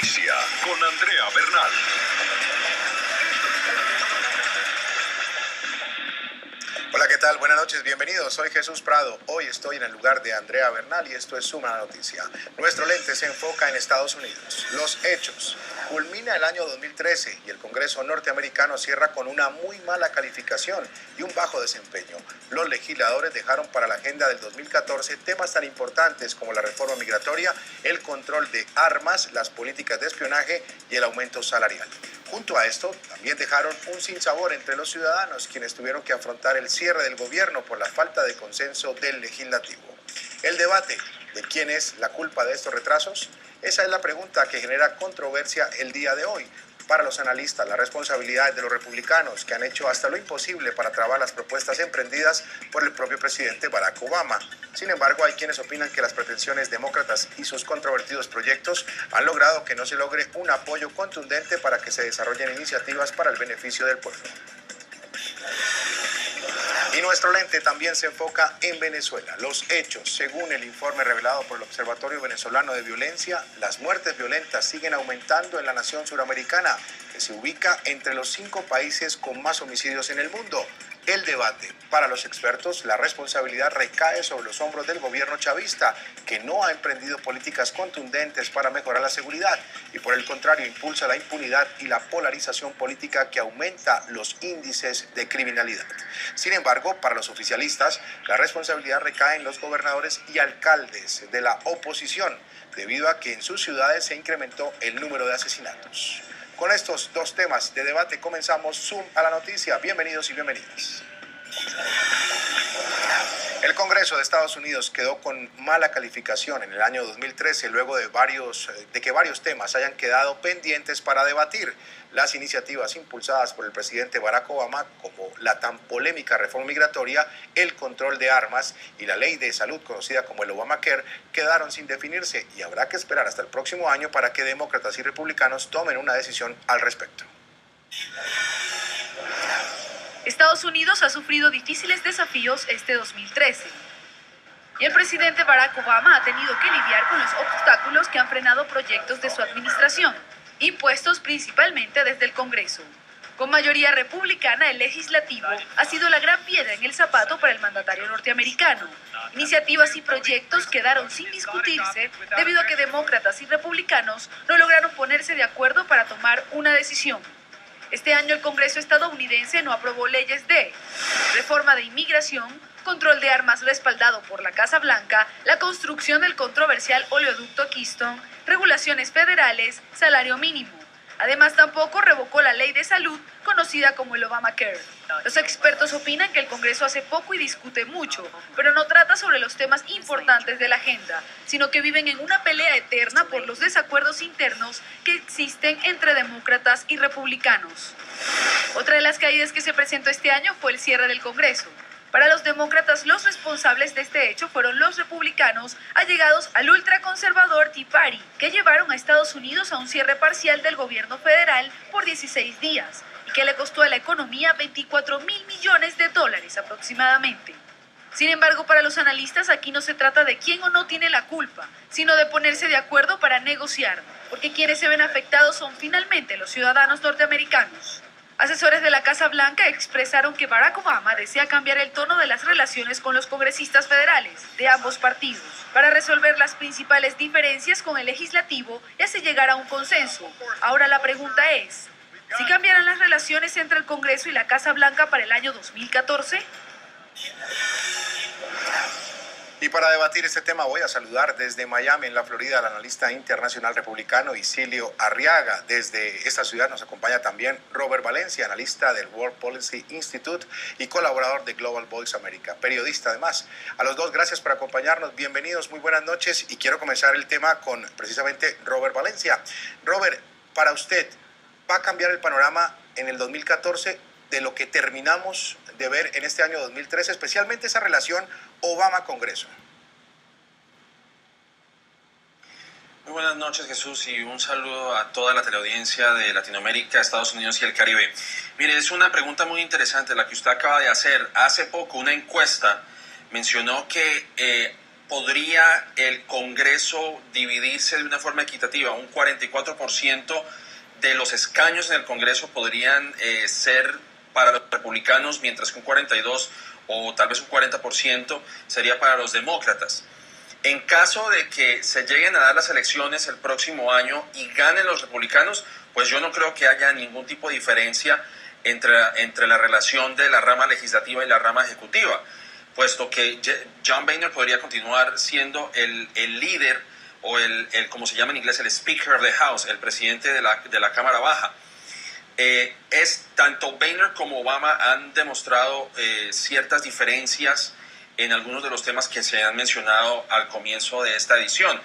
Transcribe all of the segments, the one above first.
noticia con Andrea Bernal. Hola, ¿qué tal? Buenas noches, bienvenidos. Soy Jesús Prado. Hoy estoy en el lugar de Andrea Bernal y esto es Suma Noticia. Nuestro lente se enfoca en Estados Unidos. Los hechos. Culmina el año 2013 y el Congreso norteamericano cierra con una muy mala calificación y un bajo desempeño. Los legisladores dejaron para la agenda del 2014 temas tan importantes como la reforma migratoria, el control de armas, las políticas de espionaje y el aumento salarial. Junto a esto, también dejaron un sinsabor entre los ciudadanos, quienes tuvieron que afrontar el cierre del gobierno por la falta de consenso del legislativo. El debate de quién es la culpa de estos retrasos, esa es la pregunta que genera controversia el día de hoy. Para los analistas, la responsabilidad es de los republicanos, que han hecho hasta lo imposible para trabar las propuestas emprendidas por el propio presidente Barack Obama. Sin embargo, hay quienes opinan que las pretensiones demócratas y sus controvertidos proyectos han logrado que no se logre un apoyo contundente para que se desarrollen iniciativas para el beneficio del pueblo. Y nuestro lente también se enfoca en Venezuela. Los hechos, según el informe revelado por el Observatorio Venezolano de Violencia, las muertes violentas siguen aumentando en la nación suramericana, que se ubica entre los 5 países con más homicidios en el mundo. El debate. Para los expertos, la responsabilidad recae sobre los hombros del gobierno chavista, que no ha emprendido políticas contundentes para mejorar la seguridad y por el contrario impulsa la impunidad y la polarización política que aumenta los índices de criminalidad. Sin embargo, para los oficialistas, la responsabilidad recae en los gobernadores y alcaldes de la oposición, debido a que en sus ciudades se incrementó el número de asesinatos. Con estos dos temas de debate comenzamos Zoom a la noticia. Bienvenidos y bienvenidas. El Congreso de Estados Unidos quedó con mala calificación en el año 2013 luego de que varios temas hayan quedado pendientes para debatir. Las iniciativas impulsadas por el presidente Barack Obama, como la tan polémica reforma migratoria, el control de armas y la ley de salud conocida como el Obamacare, quedaron sin definirse y habrá que esperar hasta el próximo año para que demócratas y republicanos tomen una decisión al respecto. Estados Unidos ha sufrido difíciles desafíos este 2013 y el presidente Barack Obama ha tenido que lidiar con los obstáculos que han frenado proyectos de su administración, impuestos principalmente desde el Congreso. Con mayoría republicana, el legislativo ha sido la gran piedra en el zapato para el mandatario norteamericano. Iniciativas y proyectos quedaron sin discutirse debido a que demócratas y republicanos no lograron ponerse de acuerdo para tomar una decisión. Este año el Congreso estadounidense no aprobó leyes de reforma de inmigración, control de armas respaldado por la Casa Blanca, la construcción del controversial oleoducto Keystone, regulaciones federales, salario mínimo. Además, tampoco revocó la ley de salud conocida como el Obamacare. Los expertos opinan que el Congreso hace poco y discute mucho, pero no trata sobre los temas importantes de la agenda, sino que viven en una pelea eterna por los desacuerdos internos que existen entre demócratas y republicanos. Otra de las caídas que se presentó este año fue el cierre del Congreso. Para los demócratas, los responsables de este hecho fueron los republicanos allegados al ultraconservador Tea Party, que llevaron a Estados Unidos a un cierre parcial del gobierno federal por 16 días y que le costó a la economía $24.000 millones aproximadamente. Sin embargo, para los analistas aquí no se trata de quién o no tiene la culpa, sino de ponerse de acuerdo para negociar, porque quienes se ven afectados son finalmente los ciudadanos norteamericanos. Asesores de la Casa Blanca expresaron que Barack Obama desea cambiar el tono de las relaciones con los congresistas federales de ambos partidos para resolver las principales diferencias con el legislativo y así llegar a un consenso. Ahora la pregunta es, ¿si cambiarán las relaciones entre el Congreso y la Casa Blanca para el año 2014? Y para debatir este tema voy a saludar desde Miami, en la Florida, al analista internacional republicano Isilio Arriaga. Desde esta ciudad nos acompaña también Robert Valencia, analista del World Policy Institute y colaborador de Global Voice America, periodista además. A los dos, gracias por acompañarnos. Bienvenidos, muy buenas noches. Y quiero comenzar el tema con precisamente Robert Valencia. Robert, para usted, ¿va a cambiar el panorama en el 2014 de lo que terminamos de ver en este año 2013, especialmente esa relación Obama-Congreso? Muy buenas noches, Jesús, y un saludo a toda la teleaudiencia de Latinoamérica, Estados Unidos y el Caribe. Mire, es una pregunta muy interesante la que usted acaba de hacer. Hace poco una encuesta mencionó que podría el Congreso dividirse de una forma equitativa. Un 44% de los escaños en el Congreso podrían ser para los republicanos, mientras que un 42% o tal vez un 40% sería para los demócratas. En caso de que se lleguen a dar las elecciones el próximo año y ganen los republicanos, pues yo no creo que haya ningún tipo de diferencia entre la relación de la rama legislativa y la rama ejecutiva, puesto que John Boehner podría continuar siendo el líder o como se llama en inglés, el Speaker of the House, el presidente de la Cámara Baja. Tanto Boehner como Obama han demostrado ciertas diferencias en algunos de los temas que se han mencionado al comienzo de esta edición,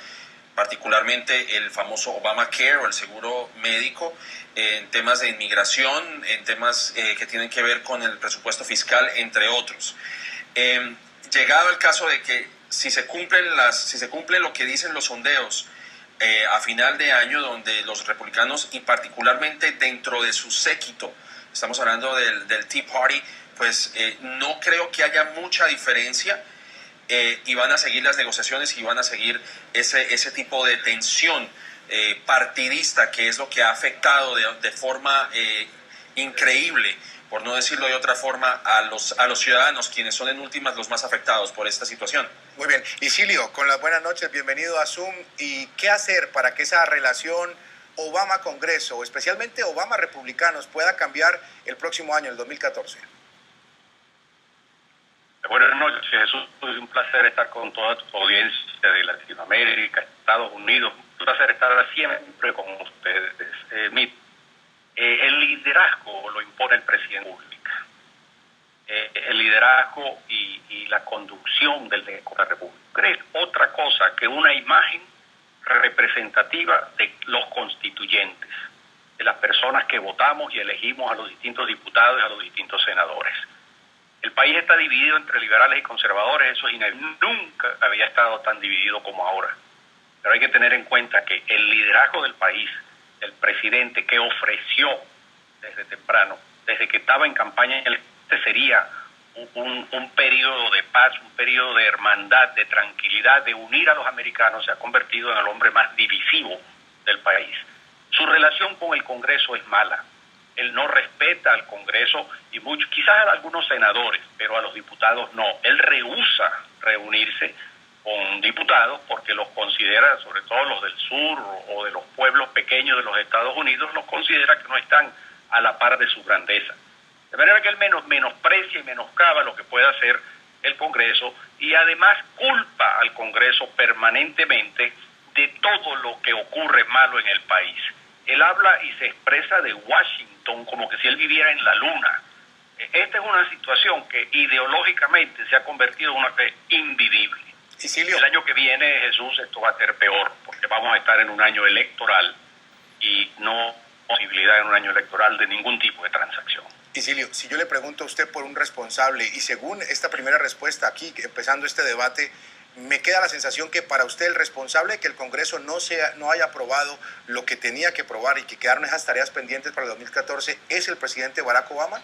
particularmente el famoso Obamacare o el seguro médico, en temas de inmigración, en temas que tienen que ver con el presupuesto fiscal, entre otros. Llegado el caso de que si se cumple lo que dicen los sondeos a final de año, donde los republicanos, y particularmente dentro de su séquito, estamos hablando del Tea Party, pues no creo que haya mucha diferencia, y van a seguir las negociaciones y van a seguir ese tipo de tensión partidista, que es lo que ha afectado de forma increíble, por no decirlo de otra forma, a los ciudadanos, quienes son en últimas los más afectados por esta situación. Muy bien. Isilio, con las buenas noches, bienvenido a Zoom. ¿Y qué hacer para que esa relación Obama-Congreso, especialmente Obama-Republicanos, pueda cambiar el próximo año, el 2014? Buenas noches, Jesús. Es un placer estar con toda tu audiencia de Latinoamérica, Estados Unidos. Un placer estar siempre con ustedes. El liderazgo lo impone el presidente de la República. El liderazgo y la conducción de la República es otra cosa que una imagen representativa de los constituyentes, de las personas que votamos y elegimos a los distintos diputados y a los distintos senadores. El país está dividido entre liberales y conservadores, eso es inevitable. Nunca había estado tan dividido como ahora. Pero hay que tener en cuenta que el liderazgo del país, el presidente que ofreció desde temprano, desde que estaba en campaña, este sería un periodo de paz, un periodo de hermandad, de tranquilidad, de unir a los americanos, se ha convertido en el hombre más divisivo del país. Su relación con el Congreso es mala. Él no respeta al Congreso y quizás a algunos senadores, pero a los diputados no. Él rehúsa reunirse con diputados porque los considera, sobre todo los del sur o de los pueblos pequeños de los Estados Unidos, los considera que no están a la par de su grandeza. De manera que él menosprecia y menoscaba lo que pueda hacer el Congreso y además culpa al Congreso permanentemente de todo lo que ocurre malo en el país. Él habla y se expresa de Washington como que si él viviera en la luna. Esta es una situación que ideológicamente se ha convertido en una fe invivible. Isilio. El año que viene, Jesús, esto va a ser peor, porque vamos a estar en un año electoral y no posibilidad en un año electoral de ningún tipo de transacción. Isilio, si yo le pregunto a usted por un responsable, y según esta primera respuesta aquí, empezando este debate, me queda la sensación que para usted el responsable de que el Congreso no haya aprobado lo que tenía que aprobar y que quedaron esas tareas pendientes para el 2014, ¿es el presidente Barack Obama?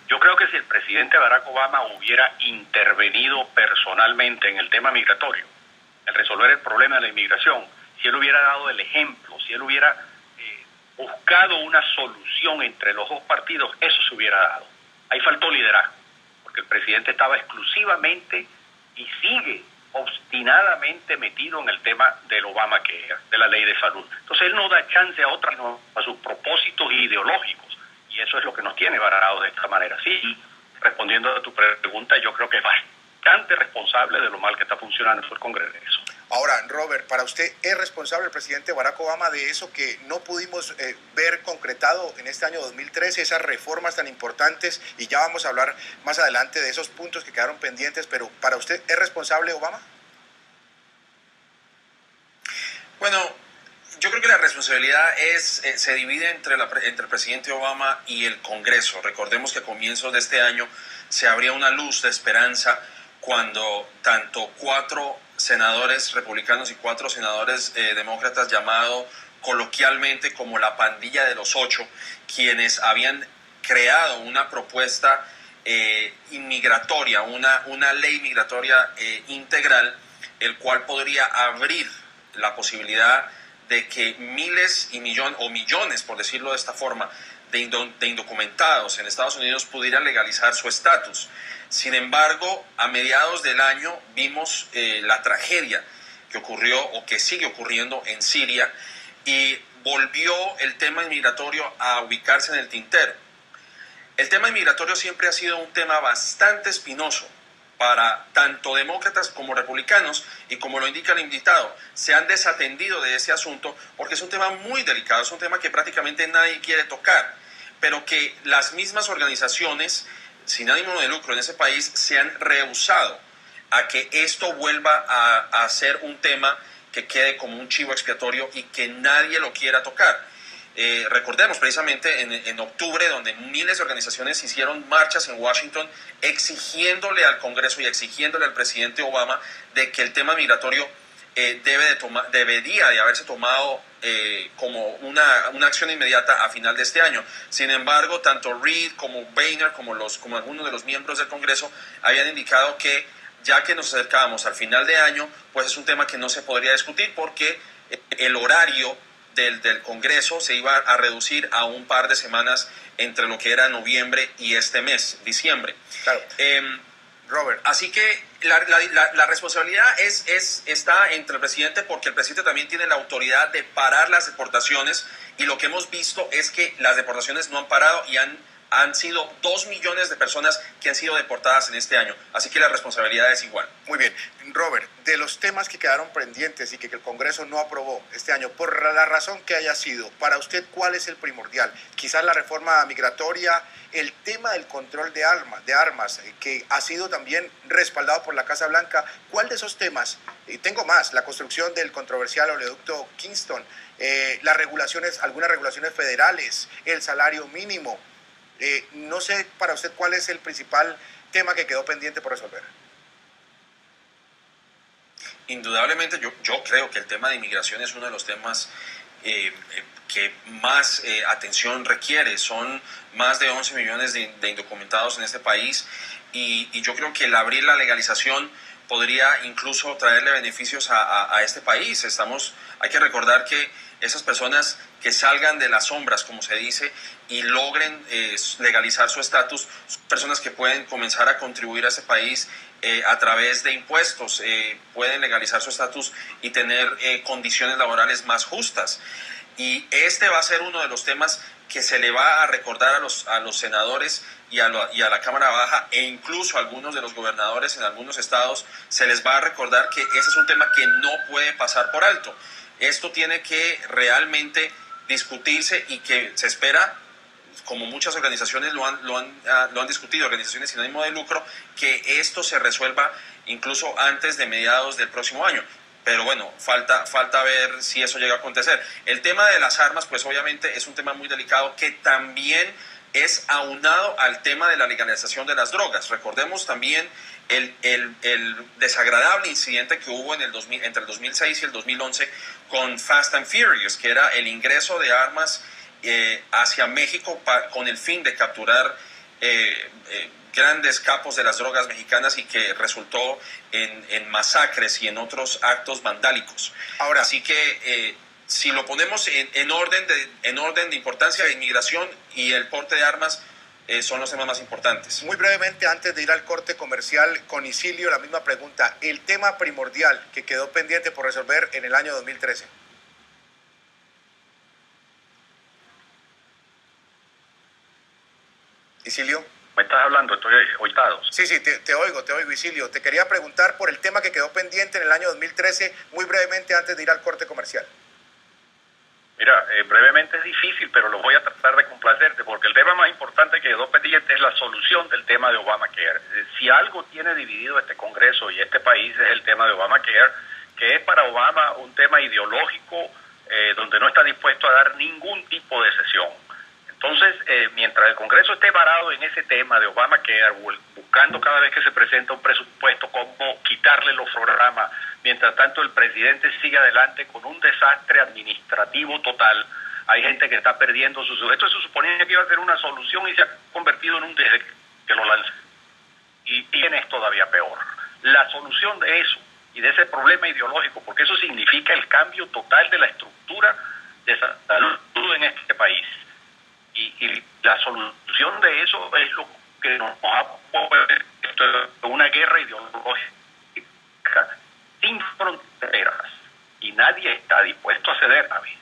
Yo creo que si el presidente Barack Obama hubiera intervenido personalmente en el tema migratorio, en resolver el problema de la inmigración, si él hubiera dado el ejemplo, si él hubiera buscado una solución entre los dos partidos, eso se hubiera dado. Ahí faltó liderazgo, porque el presidente estaba exclusivamente y sigue obstinadamente metido en el tema del Obamacare, de la ley de salud. Entonces él no da chance a sus propósitos ideológicos, y eso es lo que nos tiene varados de esta manera. Sí, respondiendo a tu pregunta, yo creo que es bastante responsable de lo mal que está funcionando el Congreso. Ahora, Robert, para usted, ¿es responsable el presidente Barack Obama de eso que no pudimos ver concretado en este año 2013, esas reformas tan importantes? Y ya vamos a hablar más adelante de esos puntos que quedaron pendientes, pero ¿para usted es responsable Obama? Bueno, yo creo que la responsabilidad se divide entre el presidente Obama y el Congreso. Recordemos que a comienzos de este año se abría una luz de esperanza cuando tanto 4 senadores republicanos y 4 senadores demócratas, llamado coloquialmente como la pandilla de los 8, quienes habían creado una propuesta inmigratoria, una ley migratoria integral, el cual podría abrir la posibilidad de que miles y millones, por decirlo de esta forma, de indocumentados en Estados Unidos pudieran legalizar su estatus. Sin embargo, a mediados del año vimos la tragedia que ocurrió o que sigue ocurriendo en Siria y volvió el tema inmigratorio a ubicarse en el tintero. El tema inmigratorio siempre ha sido un tema bastante espinoso para tanto demócratas como republicanos, y como lo indica el invitado, se han desatendido de ese asunto porque es un tema muy delicado, es un tema que prácticamente nadie quiere tocar, pero que las mismas organizaciones sin ánimo de lucro en ese país se han rehusado a que esto vuelva a ser un tema que quede como un chivo expiatorio y que nadie lo quiera tocar. Recordemos precisamente en octubre, donde miles de organizaciones hicieron marchas en Washington exigiéndole al Congreso y exigiéndole al presidente Obama de que el tema migratorio debería de haberse tomado como una acción inmediata a final de este año. Sin embargo, tanto Reid como Boehner, como algunos de los miembros del Congreso, habían indicado que ya que nos acercábamos al final de año, pues es un tema que no se podría discutir porque el horario del Congreso se iba a reducir a un par de semanas entre lo que era noviembre y este mes, diciembre. Claro. Robert. Así que la responsabilidad está entre el presidente, porque el presidente también tiene la autoridad de parar las deportaciones, y lo que hemos visto es que las deportaciones no han parado y han sido 2 millones de personas que han sido deportadas en este año. Así que la responsabilidad es igual. Muy bien. Robert, de los temas que quedaron pendientes y que el Congreso no aprobó este año, por la razón que haya sido, para usted, ¿cuál es el primordial? Quizás la reforma migratoria, el tema del control de armas, que ha sido también respaldado por la Casa Blanca. ¿Cuál de esos temas? Y tengo más, la construcción del controversial oleoducto Keystone, algunas regulaciones federales, el salario mínimo. No sé para usted cuál es el principal tema que quedó pendiente por resolver. Indudablemente yo creo que el tema de inmigración es uno de los temas que más atención requiere. Son más de 11 millones de indocumentados en este país, y yo creo que el abrir la legalización podría incluso traerle beneficios a este país. Hay que recordar que esas personas que salgan de las sombras, como se dice, y logren legalizar su estatus, son personas que pueden comenzar a contribuir a ese país a través de impuestos, pueden legalizar su estatus y tener condiciones laborales más justas. Y este va a ser uno de los temas que se le va a recordar a los senadores y a la Cámara Baja, e incluso a algunos de los gobernadores en algunos estados se les va a recordar que ese es un tema que no puede pasar por alto. Esto tiene que realmente discutirse, y que se espera, como muchas organizaciones lo han discutido, organizaciones sin ánimo de lucro, que esto se resuelva incluso antes de mediados del próximo año. Pero bueno, falta ver si eso llega a acontecer. El tema de las armas, pues obviamente es un tema muy delicado que también es aunado al tema de la legalización de las drogas. Recordemos también el desagradable incidente que hubo entre el 2006 y el 2011 con Fast and Furious, que era el ingreso de armas hacia México con el fin de capturar grandes capos de las drogas mexicanas, y que resultó en masacres y en otros actos vandálicos. Ahora, así que si lo ponemos en orden de importancia, de inmigración y el porte de armas son los temas más importantes. Muy brevemente, antes de ir al corte comercial, con Isilio la misma pregunta. El tema primordial que quedó pendiente por resolver en el año 2013. Isilio. ¿Me estás hablando? Estoy oitado. Sí, te oigo, Isilio. Te quería preguntar por el tema que quedó pendiente en el año 2013, muy brevemente antes de ir al corte comercial. Mira, brevemente es difícil, pero lo voy a tratar de complacerte, porque el tema más importante que quedó pendiente es la solución del tema de Obamacare. Si algo tiene dividido este Congreso y este país es el tema de Obamacare, que es para Obama un tema ideológico donde no está dispuesto a dar ningún tipo de cesión. Entonces, mientras el Congreso esté parado en ese tema de Obamacare, buscando cada vez que se presenta un presupuesto cómo quitarle los programas, mientras tanto el presidente sigue adelante con un desastre administrativo total, hay gente que está perdiendo sus... Esto se suponía que iba a ser una solución y se ha convertido en un que lo lanzó. Y es todavía peor. La solución de eso y de ese problema ideológico, porque eso significa el cambio total de la estructura de salud en este país. Y la solución de eso es lo que nos ha puesto una guerra ideológica sin fronteras. Y nadie está dispuesto a ceder, David.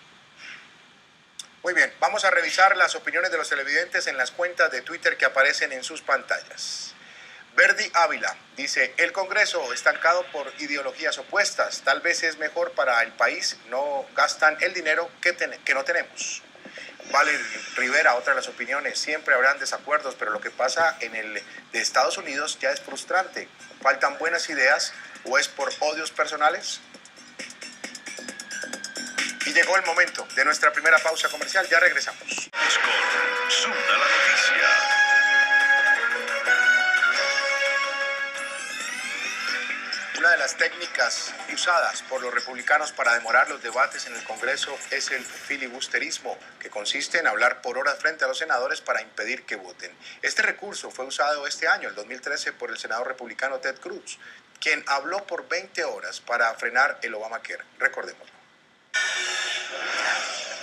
Muy bien, vamos a revisar las opiniones de los televidentes en las cuentas de Twitter que aparecen en sus pantallas. Verdi Ávila dice, el Congreso estancado por ideologías opuestas, tal vez es mejor para el país, no gastan el dinero que no tenemos. Vale Rivera, otra de las opiniones, siempre habrán desacuerdos, pero lo que pasa en el de Estados Unidos ya es frustrante. ¿Faltan buenas ideas o es por odios personales? Y llegó el momento de nuestra primera pausa comercial, ya regresamos. Con Zunda la noticia. Una de las técnicas usadas por los republicanos para demorar los debates en el Congreso es el filibusterismo, que consiste en hablar por horas frente a los senadores para impedir que voten. Este recurso fue usado este año, el 2013, por el senador republicano Ted Cruz, quien habló por 20 horas para frenar el Obamacare. Recordémoslo.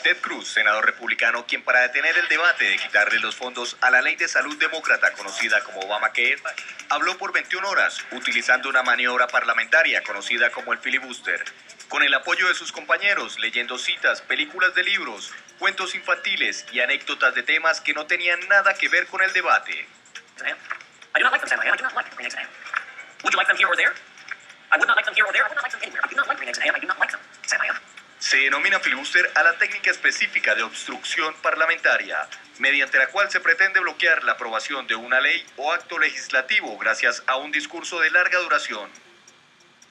Ted Cruz, senador republicano, quien para detener el debate de quitarle los fondos a la ley de salud demócrata conocida como Obamacare, habló por 21 horas utilizando una maniobra parlamentaria conocida como el filibuster, con el apoyo de sus compañeros, leyendo citas, películas de libros, cuentos infantiles y anécdotas de temas que no tenían nada que ver con el debate. I do not like them, Sam. I do not like green eggs and ham. Would you like them here or there? I would not like them here or there. I would not like them anywhere. I do not like green eggs and ham. I do not like them, Sam. Se denomina filibuster a la técnica específica de obstrucción parlamentaria, mediante la cual se pretende bloquear la aprobación de una ley o acto legislativo gracias a un discurso de larga duración.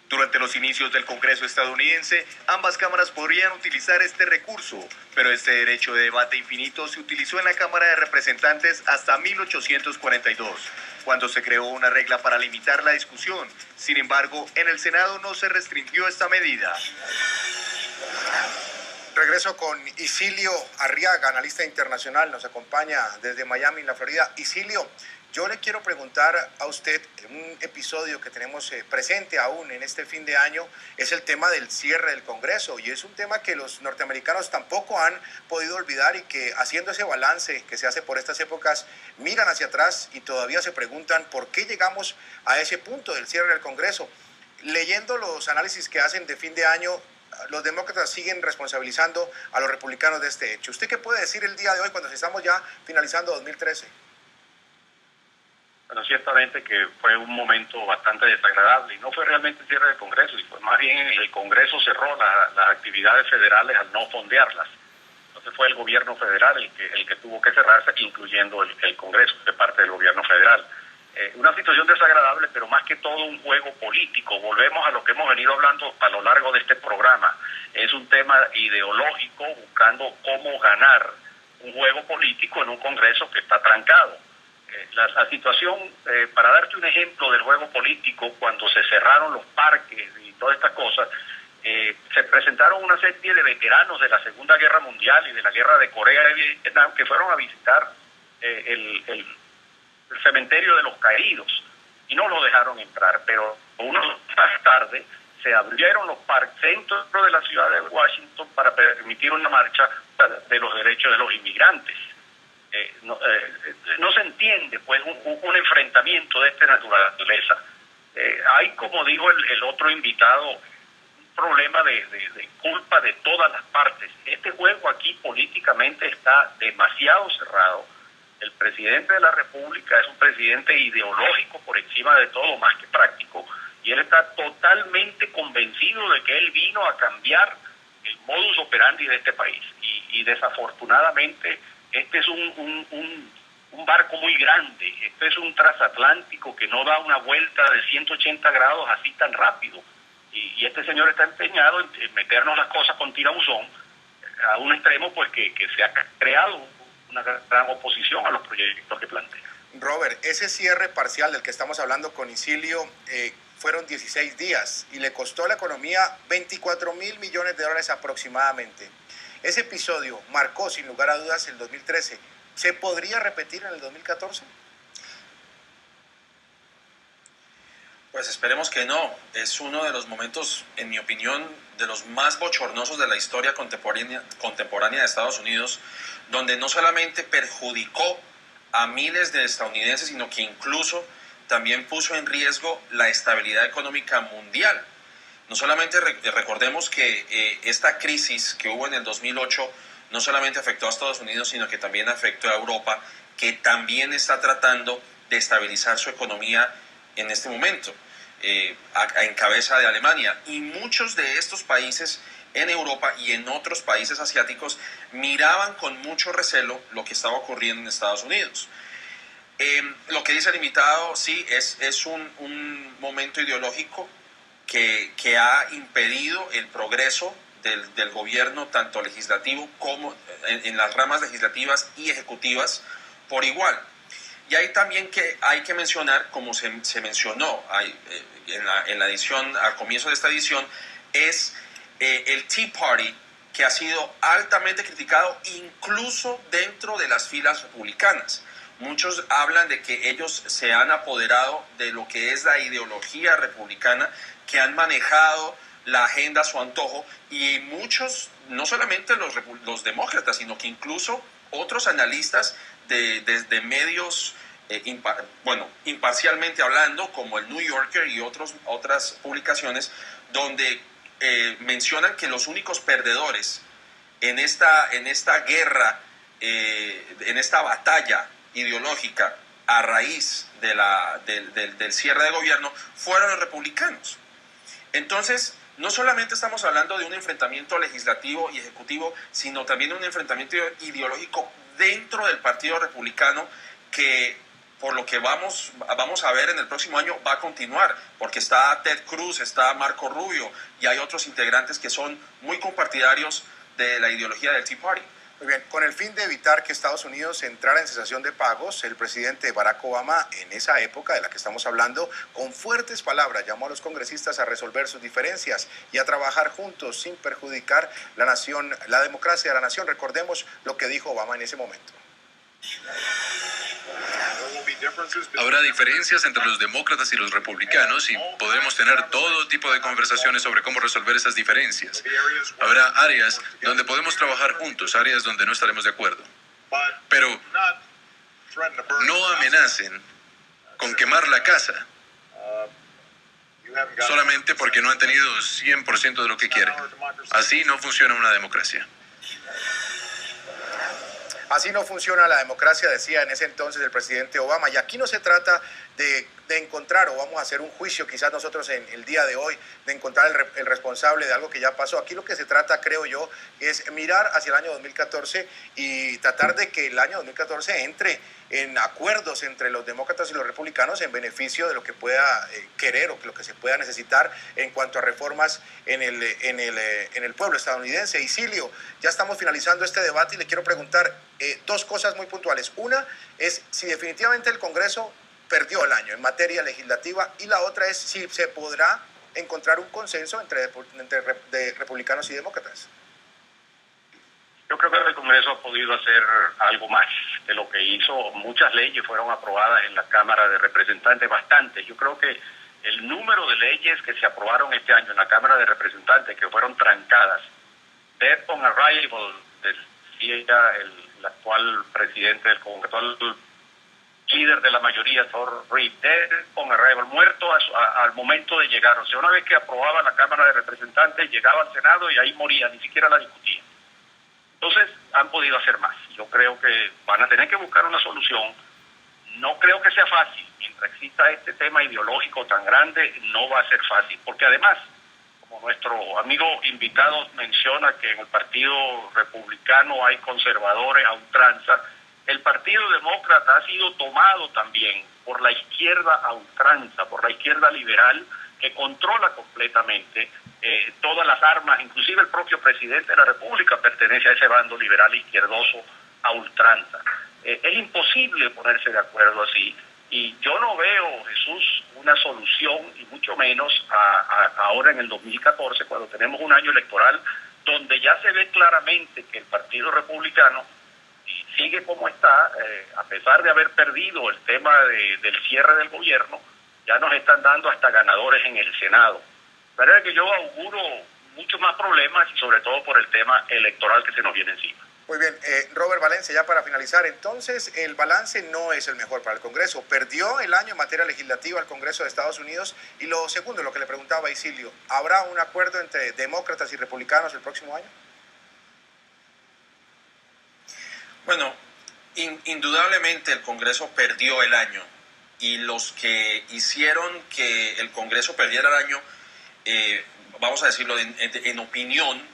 Durante los inicios del Congreso estadounidense, ambas cámaras podrían utilizar este recurso, pero este derecho de debate infinito se utilizó en la Cámara de Representantes hasta 1842, cuando se creó una regla para limitar la discusión. Sin embargo, en el Senado no se restringió esta medida. Regreso con Isilio Arriaga, analista internacional, nos acompaña desde Miami, en la Florida. Isilio, yo le quiero preguntar a usted, un episodio que tenemos presente aún en este fin de año, es el tema del cierre del Congreso, y es un tema que los norteamericanos tampoco han podido olvidar y que, haciendo ese balance que se hace por estas épocas, miran hacia atrás y todavía se preguntan por qué llegamos a ese punto del cierre del Congreso. Leyendo los análisis que hacen de fin de año, los demócratas siguen responsabilizando a los republicanos de este hecho. ¿Usted qué puede decir el día de hoy cuando estamos ya finalizando 2013? Bueno, ciertamente que fue un momento bastante desagradable y no fue realmente el cierre del Congreso, y fue más bien el Congreso cerró las actividades federales al no fondearlas. Entonces fue el gobierno federal el que tuvo que cerrarse, incluyendo el Congreso, de parte del gobierno federal. Una situación desagradable, pero más que todo un juego político. Volvemos a lo que hemos venido hablando a lo largo de este programa. Es un tema ideológico, buscando cómo ganar un juego político en un Congreso que está trancado. La situación, para darte un ejemplo del juego político, cuando se cerraron los parques y todas estas cosas, se presentaron una serie de veteranos de la Segunda Guerra Mundial y de la Guerra de Corea y Vietnam que fueron a visitar el cementerio de los caídos y no lo dejaron entrar, pero unos más tarde se abrieron los parques dentro de la ciudad de Washington para permitir una marcha de los derechos de los inmigrantes. No se entiende pues un enfrentamiento de esta naturaleza. Hay, como dijo el otro invitado, un problema de culpa de todas las partes. Este juego aquí políticamente está demasiado cerrado. El presidente de la República es un presidente ideológico por encima de todo, más que práctico, y él está totalmente convencido de que él vino a cambiar el modus operandi de este país. Y desafortunadamente este es un barco muy grande, este es un transatlántico que no da una vuelta de 180 grados así tan rápido. Y este señor está empeñado en meternos las cosas con tirabuzón a un extremo pues que se ha creado una gran oposición a los proyectos que plantea. Robert, ese cierre parcial del que estamos hablando con Isilio fueron 16 días y le costó a la economía 24.000 millones de dólares aproximadamente. Ese episodio marcó sin lugar a dudas el 2013. ¿Se podría repetir en el 2014? Pues esperemos que no. Es uno de los momentos, en mi opinión, de los más bochornosos de la historia contemporánea de Estados Unidos, donde no solamente perjudicó a miles de estadounidenses, sino que incluso también puso en riesgo la estabilidad económica mundial. No solamente recordemos que esta crisis que hubo en el 2008 no solamente afectó a Estados Unidos, sino que también afectó a Europa, que también está tratando de estabilizar su economía en este momento, en cabeza de Alemania. Y muchos de estos países en Europa y en otros países asiáticos miraban con mucho recelo lo que estaba ocurriendo en Estados Unidos. Lo que dice el invitado, sí, es un momento ideológico que ha impedido el progreso del gobierno, tanto legislativo como en las ramas legislativas y ejecutivas por igual. Y ahí también que hay que mencionar, como se mencionó en la edición, al comienzo de esta edición, es el Tea Party, que ha sido altamente criticado incluso dentro de las filas republicanas. Muchos hablan de que ellos se han apoderado de lo que es la ideología republicana, que han manejado la agenda a su antojo, y muchos, no solamente los demócratas, sino que incluso otros analistas de medios, imparcialmente hablando, como el New Yorker y otras publicaciones, donde mencionan que los únicos perdedores en esta guerra, en esta batalla ideológica a raíz del cierre de gobierno, fueron los republicanos. Entonces, no solamente estamos hablando de un enfrentamiento legislativo y ejecutivo, sino también de un enfrentamiento ideológico dentro del Partido Republicano, que por lo que vamos a ver en el próximo año va a continuar, porque está Ted Cruz, está Marco Rubio, y hay otros integrantes que son muy compartidarios de la ideología del Tea Party. Muy bien, con el fin de evitar que Estados Unidos entrara en cesación de pagos, el presidente Barack Obama, en esa época de la que estamos hablando, con fuertes palabras llamó a los congresistas a resolver sus diferencias y a trabajar juntos sin perjudicar la democracia de la nación. Recordemos lo que dijo Obama en ese momento. Habrá diferencias entre los demócratas y los republicanos y podremos tener todo tipo de conversaciones sobre cómo resolver esas diferencias. Habrá áreas donde podemos trabajar juntos, áreas donde no estaremos de acuerdo. Pero no amenacen con quemar la casa solamente porque no han tenido 100% de lo que quieren. Así no funciona una democracia. Así no funciona la democracia, decía en ese entonces el presidente Obama. Y aquí no se trata de encontrar, o vamos a hacer un juicio quizás nosotros en el día de hoy, de encontrar el responsable de algo que ya pasó. Aquí lo que se trata, creo yo, es mirar hacia el año 2014 y tratar de que el año 2014 entre en acuerdos entre los demócratas y los republicanos en beneficio de lo que pueda querer o lo que se pueda necesitar en cuanto a reformas en el pueblo estadounidense. Y Silio, ya estamos finalizando este debate y le quiero preguntar dos cosas muy puntuales. Una es si definitivamente el Congreso perdió el año en materia legislativa, y la otra es si se podrá encontrar un consenso entre republicanos y demócratas. Yo creo que el Congreso ha podido hacer algo más de lo que hizo. Muchas leyes fueron aprobadas en la Cámara de Representantes, bastantes. Yo creo que el número de leyes que se aprobaron este año en la Cámara de Representantes, que fueron trancadas, dead on arrival, decía el actual presidente del Congreso, el líder de la mayoría, Thor Reed, dead on arrival, muerto al momento de llegar. O sea, una vez que aprobaba la Cámara de Representantes, llegaba al Senado y ahí moría, ni siquiera la discutía. Entonces, han podido hacer más. Yo creo que van a tener que buscar una solución. No creo que sea fácil. Mientras exista este tema ideológico tan grande, no va a ser fácil. Porque además, como nuestro amigo invitado menciona que en el Partido Republicano hay conservadores a ultranza, el Partido Demócrata ha sido tomado también por la izquierda a ultranza, por la izquierda liberal, que controla completamente todas las armas. Inclusive el propio presidente de la República pertenece a ese bando liberal izquierdoso a ultranza. Es imposible ponerse de acuerdo así, y yo no veo, Jesús, una solución, y mucho menos ahora en el 2014, cuando tenemos un año electoral donde ya se ve claramente que el Partido Republicano sigue como está, a pesar de haber perdido el tema del cierre del gobierno. Ya nos están dando hasta ganadores en el Senado. La verdad es que yo auguro muchos más problemas y sobre todo por el tema electoral que se nos viene encima. Muy bien, Robert Valencia, ya para finalizar, entonces el balance no es el mejor para el Congreso. Perdió el año en materia legislativa el Congreso de Estados Unidos. Y lo segundo, lo que le preguntaba a Isilio, ¿habrá un acuerdo entre demócratas y republicanos el próximo año? Bueno, indudablemente el Congreso perdió el año y los que hicieron que el Congreso perdiera el año, vamos a decirlo en opinión,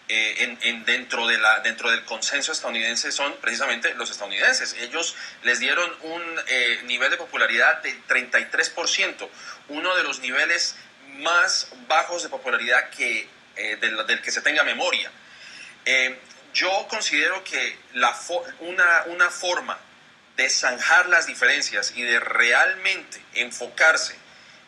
dentro del consenso estadounidense son precisamente los estadounidenses. Ellos les dieron un nivel de popularidad de 33%, uno de los niveles más bajos de popularidad del que se tenga memoria. Yo considero que una forma de zanjar las diferencias y de realmente enfocarse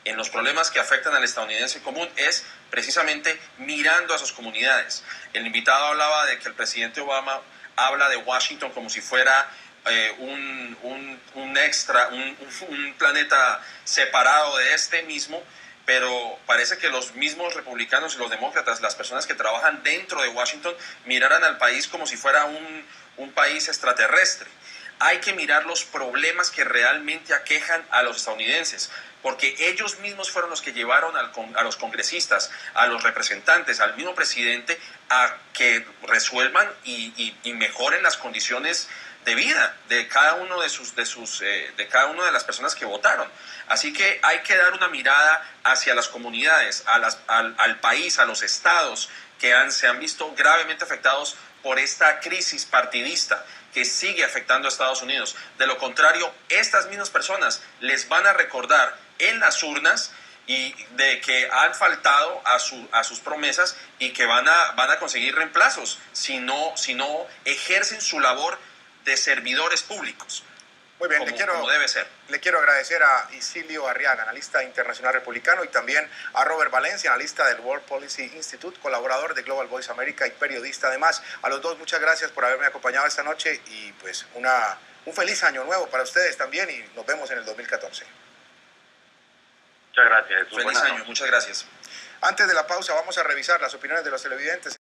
en los problemas que afectan al estadounidense común es precisamente mirando a sus comunidades. El invitado hablaba de que el presidente Obama habla de Washington como si fuera un extra, un planeta separado de este mismo, pero parece que los mismos republicanos y los demócratas, las personas que trabajan dentro de Washington, miraran al país como si fuera un país extraterrestre. Hay que mirar los problemas que realmente aquejan a los estadounidenses, porque ellos mismos fueron los que llevaron a los congresistas, a los representantes, al mismo presidente, a que resuelvan y mejoren las condiciones de vida de cada uno de cada una de las personas que votaron. Así que hay que dar una mirada hacia las comunidades, al país, a los estados que se han visto gravemente afectados por esta crisis partidista que sigue afectando a Estados Unidos. De lo contrario, estas mismas personas les van a recordar en las urnas y de que han faltado a sus promesas y que van a conseguir reemplazos si no ejercen su labor de servidores públicos. Muy bien, como debe ser. Le quiero agradecer a Isilio Arriaga, analista internacional republicano, y también a Robert Valencia, analista del World Policy Institute, colaborador de Global Voice America y periodista además. A los dos, muchas gracias por haberme acompañado esta noche y pues un feliz año nuevo para ustedes también y nos vemos en el 2014. Muchas gracias. Feliz año, muchas gracias. Antes de la pausa vamos a revisar las opiniones de los televidentes.